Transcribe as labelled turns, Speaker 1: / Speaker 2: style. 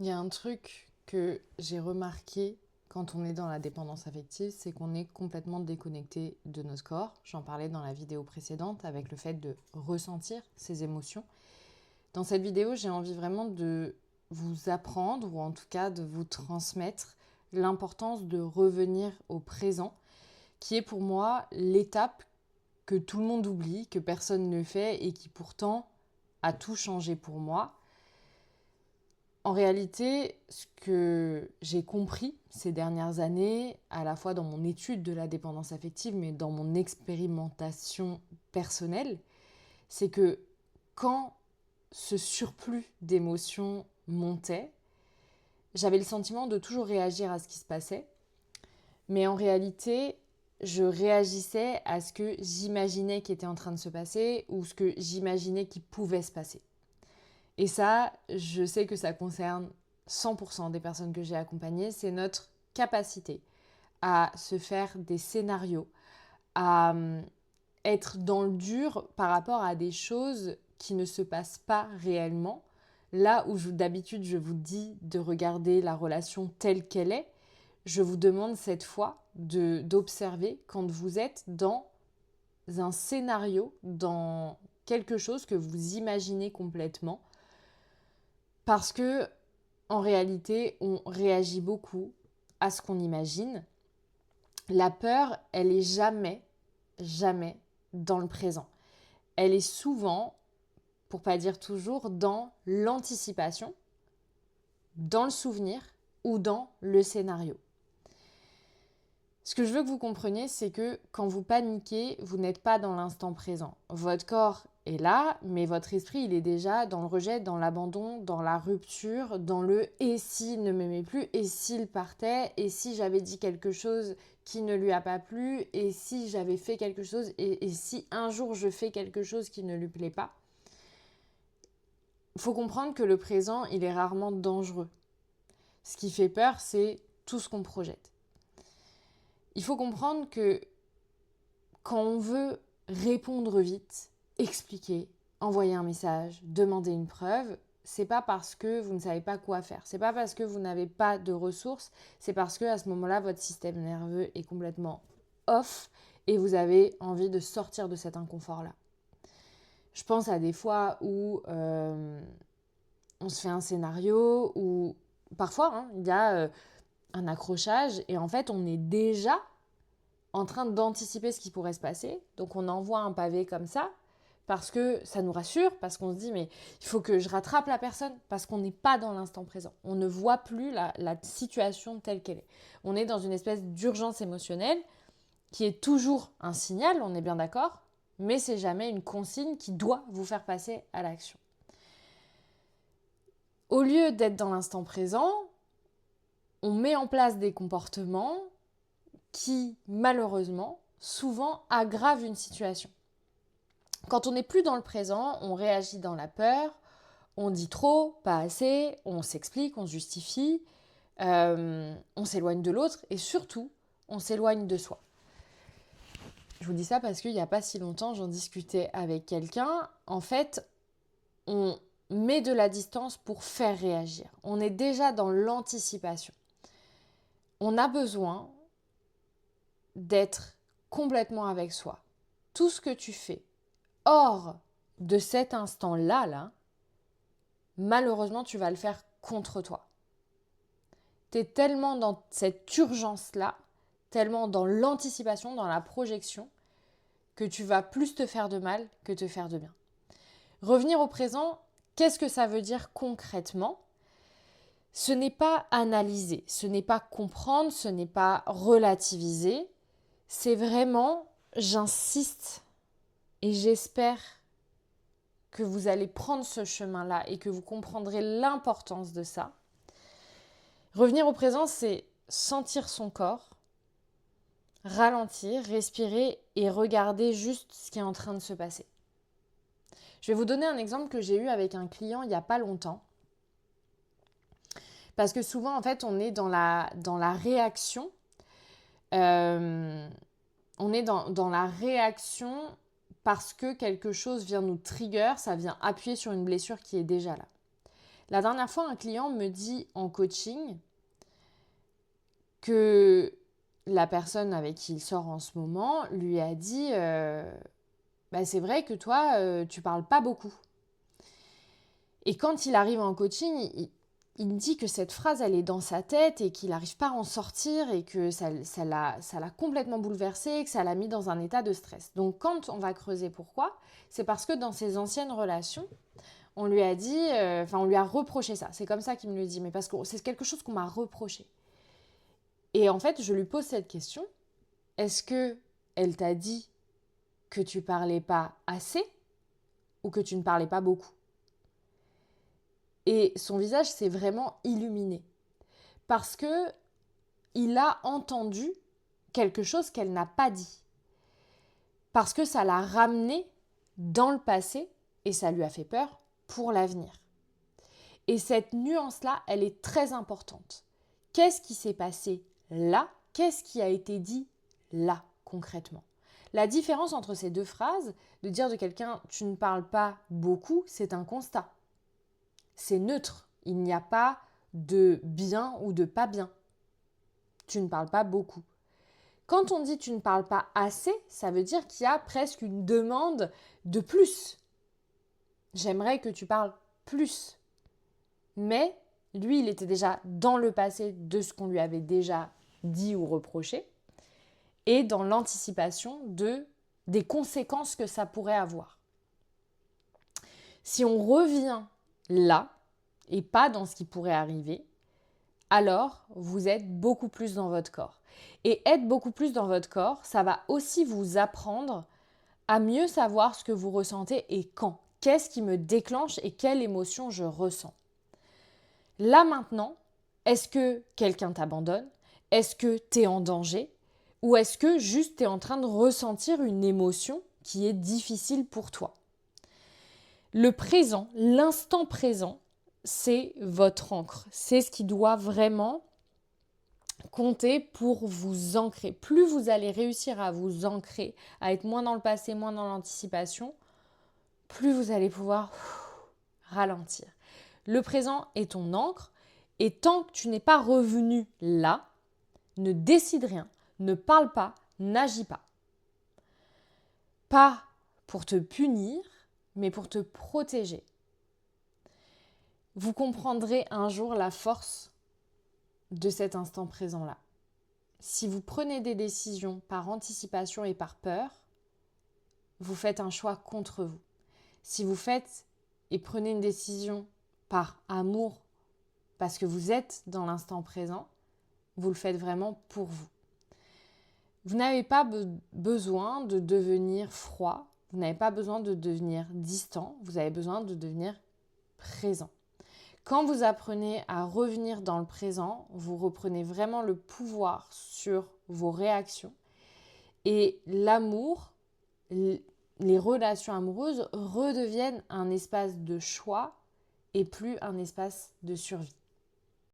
Speaker 1: Il y a un truc que j'ai remarqué quand on est dans la dépendance affective, c'est qu'on est complètement déconnecté de notre corps. J'en parlais dans la vidéo précédente avec le fait de ressentir ses émotions. Dans cette vidéo, j'ai envie vraiment de vous apprendre, ou en tout cas de vous transmettre l'importance de revenir au présent, qui est pour moi l'étape que tout le monde oublie, que personne ne fait et qui pourtant a tout changé pour moi. En réalité, ce que j'ai compris ces dernières années, à la fois dans mon étude de la dépendance affective, mais dans mon expérimentation personnelle, c'est que quand ce surplus d'émotions montait, j'avais le sentiment de toujours réagir à ce qui se passait, mais en réalité, je réagissais à ce que j'imaginais qui était en train de se passer ou ce que j'imaginais qui pouvait se passer. Et ça, je sais que ça concerne 100% des personnes que j'ai accompagnées, c'est notre capacité à se faire des scénarios, à être dans le dur par rapport à des choses qui ne se passent pas réellement. Là où d'habitude je vous dis de regarder la relation telle qu'elle est, je vous demande cette fois d'observer quand vous êtes dans un scénario, dans quelque chose que vous imaginez complètement, parce que en réalité, on réagit beaucoup à ce qu'on imagine. La peur, elle est jamais dans le présent. Elle est souvent, pour pas dire toujours, dans l'anticipation, dans le souvenir ou dans le scénario. Ce que je veux que vous compreniez, c'est que quand vous paniquez, vous n'êtes pas dans l'instant présent. Votre corps est là, mais votre esprit, il est déjà dans le rejet, dans l'abandon, dans la rupture, dans le « et s'il ne m'aimait plus ?» et s'il partait, et si j'avais dit quelque chose qui ne lui a pas plu, et si j'avais fait quelque chose, et si un jour je fais quelque chose qui ne lui plaît pas. Il faut comprendre que le présent, il est rarement dangereux. Ce qui fait peur, c'est tout ce qu'on projette. Il faut comprendre que quand on veut répondre vite, expliquer, envoyer un message, demander une preuve, c'est pas parce que vous ne savez pas quoi faire. C'est pas parce que vous n'avez pas de ressources, c'est parce que à ce moment-là, votre système nerveux est complètement off et vous avez envie de sortir de cet inconfort-là. Je pense à des fois où on se fait un scénario où parfois il y a un accrochage et en fait on est déjà en train d'anticiper ce qui pourrait se passer. Donc on envoie un pavé comme ça parce que ça nous rassure, parce qu'on se dit mais il faut que je rattrape la personne parce qu'on n'est pas dans l'instant présent. On ne voit plus la situation telle qu'elle est. On est dans une espèce d'urgence émotionnelle qui est toujours un signal, on est bien d'accord, mais c'est jamais une consigne qui doit vous faire passer à l'action. Au lieu d'être dans l'instant présent, on met en place des comportements qui, malheureusement, souvent aggravent une situation. Quand on n'est plus dans le présent, on réagit dans la peur, on dit trop, pas assez, on s'explique, on se justifie, on s'éloigne de l'autre et surtout, on s'éloigne de soi. Je vous dis ça parce qu'il n'y a pas si longtemps, j'en discutais avec quelqu'un. En fait, on met de la distance pour faire réagir. On est déjà dans l'anticipation. On a besoin d'être complètement avec soi. Tout ce que tu fais hors de cet instant-là, malheureusement, tu vas le faire contre toi. Tu es tellement dans cette urgence-là, tellement dans l'anticipation, dans la projection, que tu vas plus te faire de mal que te faire de bien. Revenir au présent, qu'est-ce que ça veut dire concrètement ? Ce n'est pas analyser, ce n'est pas comprendre, ce n'est pas relativiser. C'est vraiment, j'insiste et j'espère que vous allez prendre ce chemin-là et que vous comprendrez l'importance de ça. Revenir au présent, c'est sentir son corps, ralentir, respirer et regarder juste ce qui est en train de se passer. Je vais vous donner un exemple que j'ai eu avec un client il n'y a pas longtemps. Parce que souvent, en fait, on est dans la réaction. On est dans la réaction parce que quelque chose vient nous trigger, ça vient appuyer sur une blessure qui est déjà là. La dernière fois, un client me dit en coaching que la personne avec qui il sort en ce moment lui a dit c'est vrai que toi, tu parles pas beaucoup. Et quand il arrive en coaching, il me dit que cette phrase, elle est dans sa tête et qu'il n'arrive pas à en sortir et que ça l'a complètement bouleversé, que ça l'a mis dans un état de stress. Donc quand on va creuser pourquoi, c'est parce que dans ses anciennes relations, on lui a dit, on lui a reproché ça. C'est comme ça qu'il me le dit, mais parce que c'est quelque chose qu'on m'a reproché. Et en fait, je lui pose cette question. Est-ce qu'elle t'a dit que tu parlais pas assez ou que tu ne parlais pas beaucoup? Et son visage s'est vraiment illuminé. Parce que il a entendu quelque chose qu'elle n'a pas dit. Parce que ça l'a ramené dans le passé et ça lui a fait peur pour l'avenir. Et cette nuance-là, elle est très importante. Qu'est-ce qui s'est passé là? Qu'est-ce qui a été dit là, concrètement? La différence entre ces deux phrases, de dire de quelqu'un « tu ne parles pas beaucoup », c'est un constat. C'est neutre. Il n'y a pas de bien ou de pas bien. Tu ne parles pas beaucoup. Quand on dit « tu ne parles pas assez », ça veut dire qu'il y a presque une demande de plus. J'aimerais que tu parles plus. Mais lui, il était déjà dans le passé de ce qu'on lui avait déjà dit ou reproché et dans l'anticipation des conséquences que ça pourrait avoir. Si on revient là et pas dans ce qui pourrait arriver, alors vous êtes beaucoup plus dans votre corps. Et être beaucoup plus dans votre corps, ça va aussi vous apprendre à mieux savoir ce que vous ressentez et quand. Qu'est-ce qui me déclenche et quelle émotion je ressens. Là maintenant, est-ce que quelqu'un t'abandonne? Est-ce que tu es en danger? Ou est-ce que juste tu es en train de ressentir une émotion qui est difficile pour toi? Le présent, l'instant présent, c'est votre ancre. C'est ce qui doit vraiment compter pour vous ancrer. Plus vous allez réussir à vous ancrer, à être moins dans le passé, moins dans l'anticipation, plus vous allez pouvoir ralentir. Le présent est ton ancre et tant que tu n'es pas revenu là, ne décide rien, ne parle pas, n'agis pas. Pas pour te punir, mais pour te protéger. Vous comprendrez un jour la force de cet instant présent-là. Si vous prenez des décisions par anticipation et par peur, vous faites un choix contre vous. Si vous faites et prenez une décision par amour, parce que vous êtes dans l'instant présent, vous le faites vraiment pour vous. Vous n'avez pas besoin de devenir froid, vous n'avez pas besoin de devenir distant, vous avez besoin de devenir présent. Quand vous apprenez à revenir dans le présent, vous reprenez vraiment le pouvoir sur vos réactions et l'amour, les relations amoureuses redeviennent un espace de choix et plus un espace de survie.